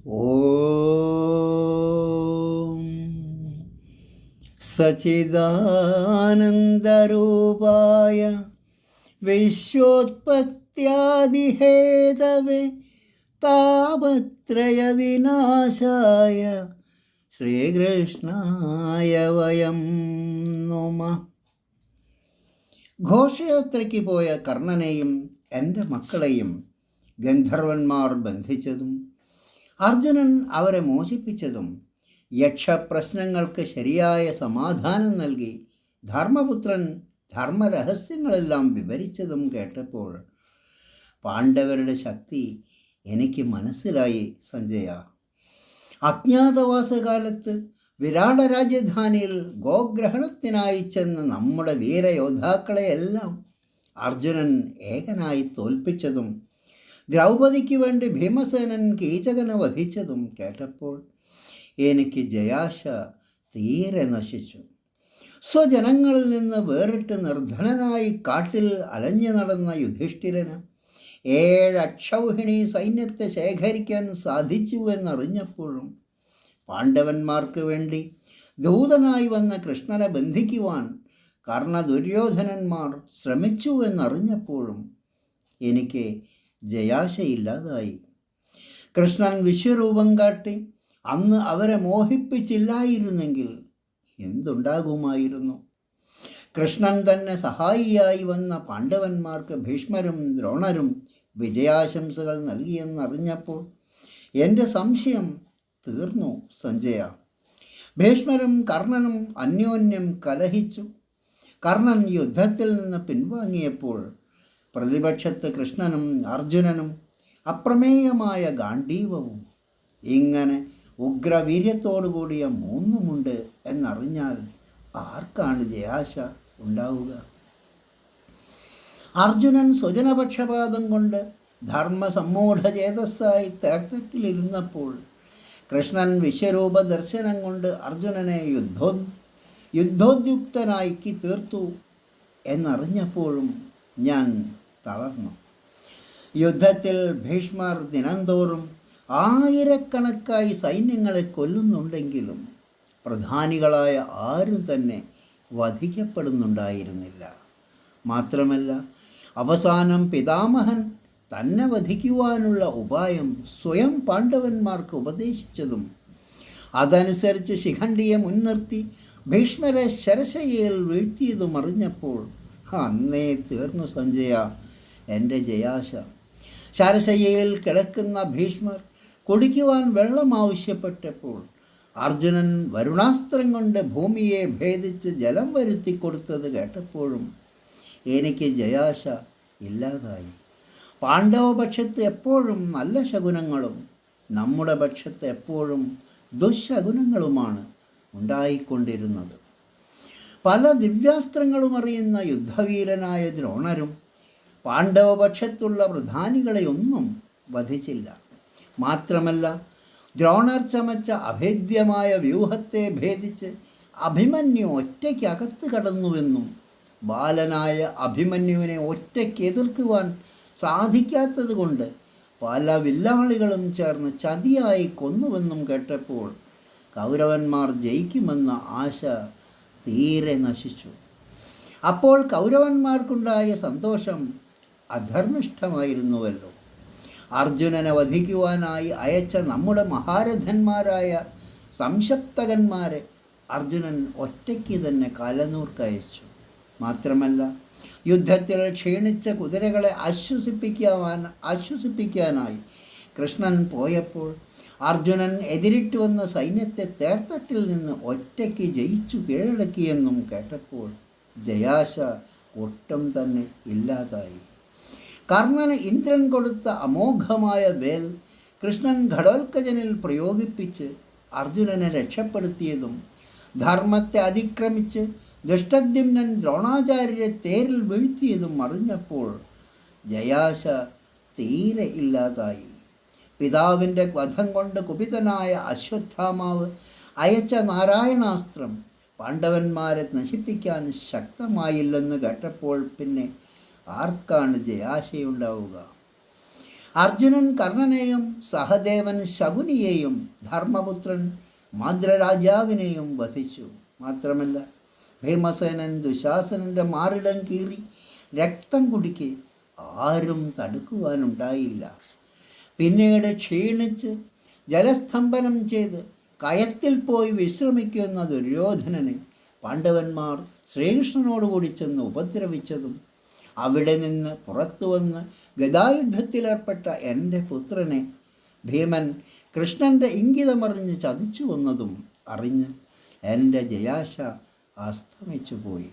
ഓം സച്ചിദാനന്ദരൂപായ വിശ്വോത്പത്യാദിഹേതവേ താപത്രയ വിനാശായ ശ്രീകൃഷ്ണായ വയം നമഃ. ഘോഷയാത്രയ്ക്ക് പോയ കർണനെയും എൻ്റെ മക്കളെയും ഗന്ധർവന്മാർ ബന്ധിച്ചതും അർജുനൻ അവരെ മോചിപ്പിച്ചതും യക്ഷപ്രശ്നങ്ങൾക്ക് ശരിയായ സമാധാനം നൽകി ധർമ്മപുത്രൻ ധർമ്മരഹസ്യങ്ങളെല്ലാം വിവരിച്ചതും കേട്ടപ്പോൾ പാണ്ഡവരുടെ ശക്തി എനിക്ക് മനസ്സിലായി സഞ്ജയ. അജ്ഞാതവാസകാലത്ത് വിരാട രാജധാനിയിൽ ഗോഗ്രഹണത്തിനായി ചെന്ന നമ്മുടെ വീരയോദ്ധാക്കളെയെല്ലാം അർജുനൻ ഏകനായി തോൽപ്പിച്ചതും ദ്രൗപദിക്ക് വേണ്ടി ഭീമസേനൻ കീചകനെ വധിച്ചതും കേട്ടപ്പോൾ എനിക്ക് ജയാശ തീരെ നശിച്ചു. സ്വജനങ്ങളിൽ നിന്ന് വേറിട്ട് നിർധനനായി കാട്ടിൽ അലഞ്ഞു നടന്ന യുധിഷ്ഠിരന് 7 അക്ഷൗഹിണി സൈന്യത്തെ ശേഖരിക്കാൻ സാധിച്ചുവെന്നറിഞ്ഞപ്പോഴും പാണ്ഡവന്മാർക്ക് വേണ്ടി ദൂതനായി വന്ന കൃഷ്ണനെ ബന്ധിക്കുവാൻ കർണദുര്യോധനന്മാർ ശ്രമിച്ചുവെന്നറിഞ്ഞപ്പോഴും എനിക്ക് ജയാശയില്ലാതായി. കൃഷ്ണൻ വിശ്വരൂപം കാട്ടി അന്ന് അവരെ മോഹിപ്പിച്ചില്ലായിരുന്നെങ്കിൽ എന്തുണ്ടാകുമായിരുന്നു? കൃഷ്ണൻ തന്നെ സഹായിയായി വന്ന പാണ്ഡവന്മാർക്ക് ഭീഷ്മരും ദ്രോണരും വിജയാശംസകൾ നൽകിയെന്നറിഞ്ഞപ്പോൾ എൻ്റെ സംശയം തീർന്നു സഞ്ജയ. ഭീഷ്മരും കർണനും അന്യോന്യം കലഹിച്ചു. കർണൻ യുദ്ധത്തിൽ നിന്ന് പിൻവാങ്ങിയപ്പോൾ പ്രതിപക്ഷത്ത് കൃഷ്ണനും അർജുനനും അപ്രമേയമായ ഗാണ്ഡീവവും. ഇങ്ങനെ ഉഗ്രവീര്യത്തോടുകൂടിയ 3 എന്നറിഞ്ഞാൽ ആർക്കാണ് ജയാശ ഉണ്ടാവുക? അർജുനൻ സ്വജനപക്ഷപാതം കൊണ്ട് ധർമ്മസമ്മൂഢചേതസ്സായി തേർത്തട്ടിലിരുന്നപ്പോൾ കൃഷ്ണൻ വിശ്വരൂപ ദർശനം കൊണ്ട് അർജുനനെ യുദ്ധോദ്യുക്തനാക്കി തീർത്തു എന്നറിഞ്ഞപ്പോഴും ഞാൻ തളർന്നു. യുദ്ധത്തിൽ ഭീഷ്മർ ദിനംതോറും ആയിരക്കണക്കായി സൈന്യങ്ങളെ കൊല്ലുന്നുണ്ടെങ്കിലും പ്രധാനികളായ ആരും തന്നെ വധിക്കപ്പെടുന്നുണ്ടായിരുന്നില്ല. മാത്രമല്ല അവസാനം പിതാമഹൻ തന്നെ വധിക്കുവാനുള്ള ഉപായം സ്വയം പാണ്ഡവന്മാർക്ക് ഉപദേശിച്ചതും അതനുസരിച്ച് ശിഖണ്ഡിയെ മുൻനിർത്തി ഭീഷ്മരെ ശരശയ്യയിൽ വീഴ്ത്തിയതും അറിഞ്ഞപ്പോൾ അന്നേ തീർന്നു സഞ്ജയ എൻ്റെ ജയാശ. ശരശയ്യയിൽ കിടക്കുന്ന ഭീഷ്മർ കുടിക്കുവാൻ വെള്ളം ആവശ്യപ്പെട്ടപ്പോൾ അർജുനൻ വരുണാസ്ത്രം കൊണ്ട് ഭൂമിയെ ഭേദിച്ച് ജലം വരുത്തി കൊടുത്തത് കേട്ടപ്പോഴും എനിക്ക് ജയാശ ഇല്ലാതായി. പാണ്ഡവപക്ഷത്ത് എപ്പോഴും നല്ല ശകുനങ്ങളും നമ്മുടെ പക്ഷത്ത് എപ്പോഴും ദുശകുനങ്ങളുമാണ് ഉണ്ടായിക്കൊണ്ടിരുന്നത്. പല ദിവ്യാസ്ത്രങ്ങളും അറിയുന്ന യുദ്ധവീരനായ ദ്രോണരും പാണ്ഡവപക്ഷത്തുള്ള പ്രധാനികളെയൊന്നും വധിച്ചില്ല. മാത്രമല്ല ദ്രോണർ ചമച്ച അഭേദ്യമായ വ്യൂഹത്തെ ഭേദിച്ച് അഭിമന്യു ഒറ്റയ്ക്കകത്ത് കടന്നുവെന്നും ബാലനായ അഭിമന്യുവിനെ ഒറ്റയ്ക്ക് എതിർക്കുവാൻ സാധിക്കാത്തത് കൊണ്ട് പല വില്ലാളികളും ചേർന്ന് ചതിയായി കൊന്നുവെന്നും കേട്ടപ്പോൾ കൗരവന്മാർ ജയിക്കുമെന്ന ആശ തീരെ നശിച്ചു. അപ്പോൾ കൗരവന്മാർക്കുണ്ടായ സന്തോഷം അധർമ്മിഷ്ഠമായിരുന്നുവല്ലോ. അർജുനനെ വധിക്കുവാനായി അയച്ച നമ്മുടെ മഹാരഥന്മാരായ സംശപ്തകന്മാരെ അർജുനൻ ഒറ്റയ്ക്ക് തന്നെ കാലനൂർക്കയച്ചു. മാത്രമല്ല യുദ്ധത്തിൽ ക്ഷീണിച്ച കുതിരകളെ ആശ്വസിപ്പിക്കാനായി കൃഷ്ണൻ പോയപ്പോൾ അർജുനൻ എതിരിട്ട് വന്ന സൈന്യത്തെ തേർത്തട്ടിൽ നിന്ന് ഒറ്റയ്ക്ക് ജയിച്ചു കീഴടക്കിയെന്നും കേട്ടപ്പോൾ ജയാശ ഒട്ടും തന്നെ ഇല്ലാതായി. കർണന് ഇന്ദ്രൻ കൊടുത്ത അമോഘമായ വേൽ കൃഷ്ണൻ ഘടോൽക്കജനിൽ പ്രയോഗിപ്പിച്ച് അർജുനനെ രക്ഷപ്പെടുത്തിയതും ധർമ്മത്തെ അതിക്രമിച്ച് ദുഷ്ടദ്യുമ്നൻ ദ്രോണാചാര്യരെ തേരിൽ വീഴ്ത്തിയതും അറിഞ്ഞപ്പോൾ ജയാശ തീരെ ഇല്ലാതായി. പിതാവിൻ്റെ വധം കൊണ്ട് കുപിതനായ അശ്വത്ഥാമാവ് അയച്ച നാരായണാസ്ത്രം പാണ്ഡവന്മാരെ നശിപ്പിക്കാൻ ശക്തമായില്ലെന്ന് കേട്ടപ്പോൾ പിന്നെ ആർക്കാണ് ജയാശയുണ്ടാവുക? അർജുനൻ കർണനെയും സഹദേവൻ ശകുനിയെയും ധർമ്മപുത്രൻ മദ്രരാജാവിനെയും വധിച്ചു. മാത്രമല്ല ഭീമസേനൻ ദുശാസനൻ്റെ മാറിടം കീറി രക്തം കുടിക്കെ ആരും തടുക്കുവാനുണ്ടായില്ല. പിന്നീട് ക്ഷീണിച്ച് ജലസ്തംഭനം ചെയ്ത് കയത്തിൽ പോയി വിശ്രമിക്കുന്ന ദുര്യോധനനെ പാണ്ഡവന്മാർ ശ്രീകൃഷ്ണനോടുകൂടി ചെന്ന് ഉപദ്രവിച്ചതും അവിടെ നിന്ന് പുറത്തു വന്ന് ഗദായുദ്ധത്തിലേർപ്പെട്ട എൻ്റെ പുത്രനെ ഭീമൻ കൃഷ്ണൻ്റെ ഇംഗിതമറിഞ്ഞ് ചതിച്ചു വന്നതും അറിഞ്ഞ് എൻ്റെ ജയാശ അസ്തമിച്ചു പോയി.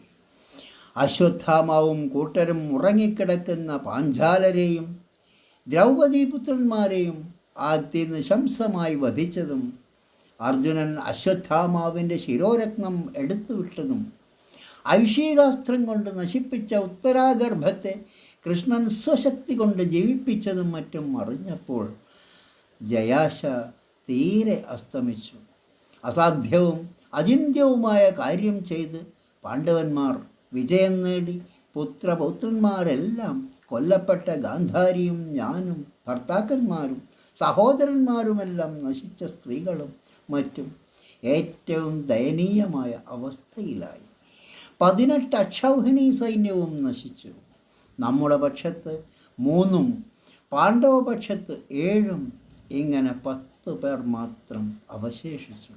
അശ്വത്ഥാമാവും കൂട്ടരും ഉറങ്ങിക്കിടക്കുന്ന പാഞ്ചാലരെയും ദ്രൗപദീപുത്രന്മാരെയും അതിനിശംസമായി വധിച്ചതും അർജുനൻ അശ്വത്ഥാമാവിൻ്റെ ശിരോരത്നം എടുത്തുവിട്ടതും ഐഷീകാസ്ത്രം കൊണ്ട് നശിപ്പിച്ച ഉത്തരാഗർഭത്തെ കൃഷ്ണൻ സ്വശക്തി കൊണ്ട് ജീവിപ്പിച്ചതും മറ്റും അറിഞ്ഞപ്പോൾ ജയാശ തീരെ അസ്തമിച്ചു. അസാധ്യവും അചിന്ത്യവുമായ കാര്യം ചെയ്ത് പാണ്ഡവന്മാർ വിജയം നേടി പുത്രപൗത്രന്മാരെല്ലാം കൊല്ലപ്പെട്ട ഗാന്ധാരിയും ഞാനും ഭർത്താക്കന്മാരും സഹോദരന്മാരുമെല്ലാം നശിച്ച സ്ത്രീകളും മറ്റും ഏറ്റവും ദയനീയമായ അവസ്ഥയിലായി. 18 അക്ഷൗഹിണി സൈന്യവും നശിച്ചു. നമ്മുടെ പക്ഷത്ത് 3 പാണ്ഡവപക്ഷത്ത് 7, ഇങ്ങനെ 10 പേർ മാത്രം അവശേഷിച്ചു.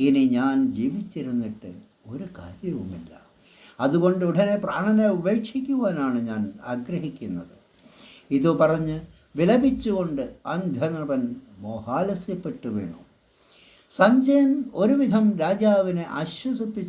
ഇനി ഞാൻ ജീവിച്ചിരുന്നിട്ട് ഒരു കാര്യവുമില്ല. അതുകൊണ്ട് ഉടനെ പ്രാണനെ ഉപേക്ഷിക്കുവാനാണ് ഞാൻ ആഗ്രഹിക്കുന്നത്. ഇതു പറഞ്ഞ് വിലപിച്ചുകൊണ്ട് അന്ധനവൻ മോഹാലസ്യപ്പെട്ടു വീണു. സഞ്ജയൻ ഒരുവിധം രാജാവിനെ ആശ്വസിപ്പിച്ചു